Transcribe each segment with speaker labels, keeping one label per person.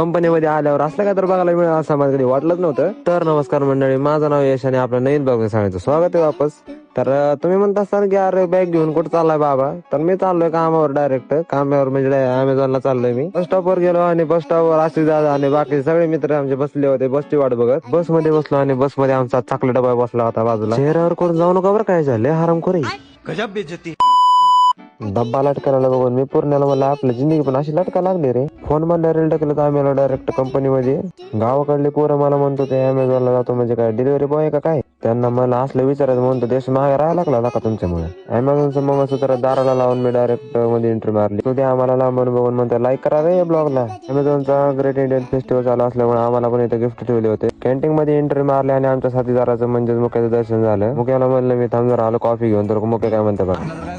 Speaker 1: कंपनीमध्ये आल्यावर असलं काय तर बघायला मिळेल असं मला कधी वाटलंच नव्हतं. तर नमस्कार मंडळी, माझं नाव यश आणि आपलं नवीन ब्लॉग सांगायचं स्वागत आहे वापस. तर तुम्ही म्हणत असताल की अरे बॅग घेऊन कुठं चाललाय बाबा, तर मी चाललोय कामावर, डायरेक्ट कामावर म्हणजे अमेझॉनला चाललोय मी. बस स्टॉपवर गेलो आणि बस स्टॉपवर आशिष दादा आणि बाकी सगळे मित्र आमचे बसले होते बसची वाट बघत. बसमध्ये बसलो आणि बसमध्ये आमचा चाकले डबा बसला होता बाजूला. चेहऱ्यावर करून जाऊ नका बरं, काय झाले हरामखोरी.
Speaker 2: गजब बेइज्जती.
Speaker 1: डब्बा लटकायला बघून मी पूर्णाला म्हणलं आपली जिंदगी पण अशी लटका लागली रे. फोन मध्ये रेल टाकलं तर आम्ही डायरेक्ट कंपनीमध्ये. गावाकडले पोरं मला म्हणतो ते अमेझॉनला जातो म्हणजे काय डिलिव्हरी बॉय का काय. त्यांना मला असलं विचारायचं म्हणतो देश मागे राहायला लागला का तुमच्यामुळे. अमेझॉनचं मग सूत्र दाराला लावून मी डायरेक्ट मध्ये एंट्री मारली. तो आम्हाला लांबून बघून म्हणतो लाईक करा रे या ब्लॉगला. अमेझॉनचा ग्रेट इंडियन फेस्टिवल चालू असल्यामुळे आम्हाला पण इथे गिफ्ट ठेवले होते. कॅन्टीन मध्ये एंट्री मारली आणि आमच्या साथीदाराचं म्हणजेच मुख्याचं दर्शन झालं. मुख्याला म्हणलं मी थांब जरा आलो कॉफी घेऊन, तर मुख्य काय म्हणते बघा.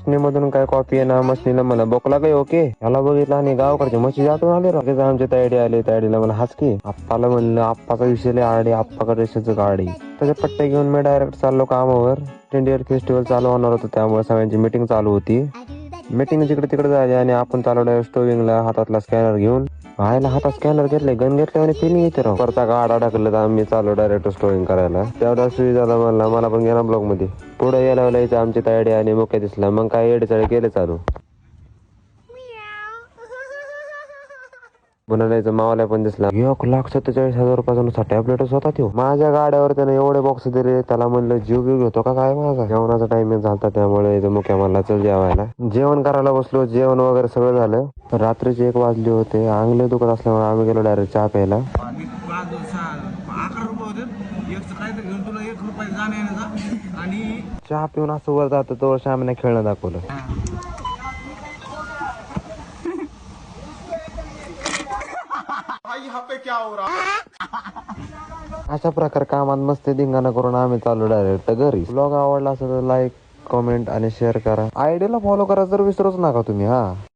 Speaker 1: मधून काय कॉफी आहे ना, मशनीला मला बोकला काय ओके. याला बघितलं आणि गावकडचे मशी जातून आले राखे आमचे तायडी आले. तायडीला मला हाचकी आप्पाला म्हणलं आप्पाचा विषय आडे आप्पाकडे रेषेचं गाडी. त्याचे पट्टे घेऊन मी डायरेक्ट चाललो कामावर. इंडियन फेस्टिवल चालू होणार होतं त्यामुळे सगळ्यांची मीटिंग चालू होती. मीटिंग जिकडे तिकडे झाली आणि आपण चालू डायरेक्ट स्टोविंगला हातातला स्कॅनर घेऊन. आयला हातात स्कॅनर घेतले, गन घेतले आणि फिलिंग येते राव. परता गाडा टाकलं तर आम्ही चालू डायरेक्ट स्टोविंग करायला. तेवढा सुविधा मला पण गेला ब्लॉग मध्ये. पुढे यायला आमची तायडी आणि मुख्य दिसला. मग काय एडेचाळे केले चालू. पुन्हा मावाला पण दिसला. 1,47,000 रुपयाचा नुसता टॅबलेटच होता तो. माझ्या गाड्यावर त्याने एवढे बॉक्स दिले. त्याला म्हणलं जीव घेऊ घेतो का काय. माझा जेवणाचा टायमिंग झाला त्यामुळे मुख्य मला चल जेवायला. जेवण करायला बसलो. जेवण वगैरे सगळं झालं. रात्रीचे 1 वाजले होते. अंगले दुखत असल्यामुळे आम्ही गेलो डायरेक्ट चहा प्यायला. चहा पिऊन असं वर जातो तो श्यामने खेळणं दाखवलं. अशा प्रकार कामात मस्त धिंगाणा करून आम्ही चालू डायरेक्ट घरी. ब्लॉग आवडला असेल तर लाईक, कमेंट आणि शेअर करा. आयडीला फॉलो करा तर विसरूच नका तुम्ही हा.